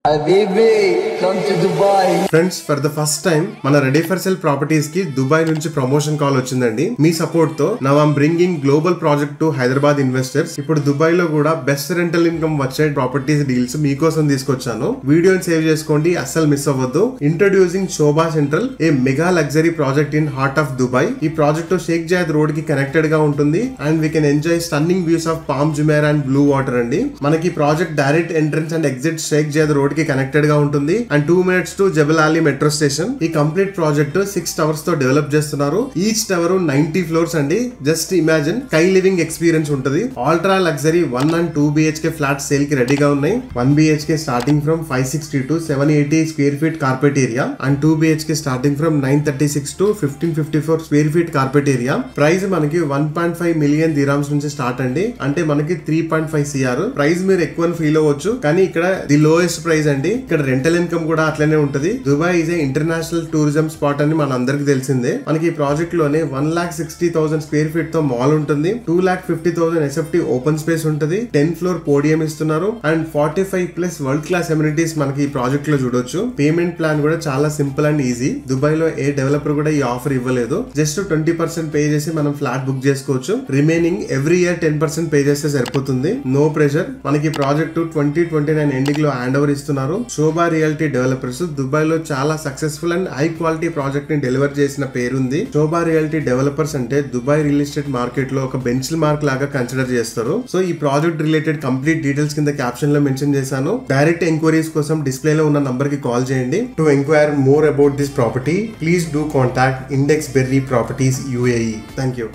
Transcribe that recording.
Come to Dubai. Friends, for the first time మన ready for sale properties కి Dubai నుంచి promotion call వచ్చిందండి. మీ support తో now I'm bringing global project to Hyderabad investors. ఇప్పుడు Dubai లో కూడా బెస్ట్ రెంటల్ ఇన్కమ్ వచ్చే ప్రాపర్టీస్ డీల్స్ మీకోసం తీసుకొచ్చాను. వీడియోని సేవ్ చేసుకోండి, అస్సలు మిస్ అవ్వద్దు. Introducing Shobha central, a mega luxury project in heart of Dubai. ఈ ప్రాజెక్ట్ షేక్ జాయద్ రోడ్ కి కనెక్టెడ్ గా ఉంటుంది and we can enjoy stunning views of palm Jumeirah and Blue Water అండి. మనకి project direct entrance and exit Sheikh Zayed road కి connected గా ఉంటుంది and 2 minutes to Jebel Ali metro station. ఈ complete project 6 towers తో develop చేస్తున్నారు. Each tower 90 floors అండి. Just imagine, sky living experience ఉంటుంది. Ultra luxury 1 and 2 BHK flat sale కి రెడీగా ఉన్నాయి. 1 BHK starting from 560 to 780 square feet carpet area and 2 BHK starting from 936 to 1554 square feet carpet area. Price మనకి 1.5 million dirhams నుంచి start అండి. అంటే మనకి 3.5 CR. Price మీరు ఎక్కువ ఫీల్ అవ్వచ్చు, కానీ ఇక్కడ ది లోయెస్ట్ ప్రైస్ అండి. ఇక్కడ రెంటల్ ఇన్కమ్ కూడా అట్లనే ఉంటది. Dubai is a international tourism spot అని మన అందరికి తెలిసిందే. మనకి ఈ ప్రాజెక్ట్ లోనే 1,60,000 square feet తో మాల్ ఉంటుంది. 2,50,000 SFT ఓపెన్ స్పేస్ ఉంటుంది. 10 floor పోడియం ఇస్తున్నారు అండ్ 45+ వరల్డ్ క్లాస్ ఎమ్యూనిటీస్ మనకి ఈ ప్రాజెక్ట్ లో చూడొచ్చు. పేమెంట్ ప్లాన్ కూడా చాలా సింపుల్ అండ్ ఈజీ. దుబాయ్ లో ఏ డెవలపర్ కూడా ఈ ఆఫర్ ఇవ్వలేదు. జస్ట్ 20% పే చేసి మనం ఫ్లాట్ బుక్ చేసుకోవచ్చు. రిమైనింగ్ ఎవ్రీ ఇయర్ 10% పే చేస్తే సరిపోతుంది. No pressure. మనకి ప్రాజెక్ట్ 2029 ఎండింగ్ లో హ్యాండ్ ఓవర్ ఇస్తున్నారు. శోభా రియల్టీ డెవలపర్స్ దుబాయ్ లో చాలా successful and high quality project ని డెలివర్ చేసిన పేరుంది. శోభా రియల్టీ డెవలపర్స్ అంటే దుబాయ్ రియల్ ఎస్టేట్ మార్కెట్ లో ఒక బెంచ్ మార్క్ లాగా కన్సిడర్ చేస్తారు. సో ఈ ప్రాజెక్ట్ రిలేటెడ్ కంప్లీట్ డీటెయిల్స్ కింద క్యాప్షన్ లో మెన్షన్ చేశాను. డైరెక్ట్ ఎంక్వైరీస్ కోసం డిస్ప్లే లో ఉన్న నంబర్ కి కాల్ చేయండి. To enquire more about this property please do contact index berry properties UAE. Thank you.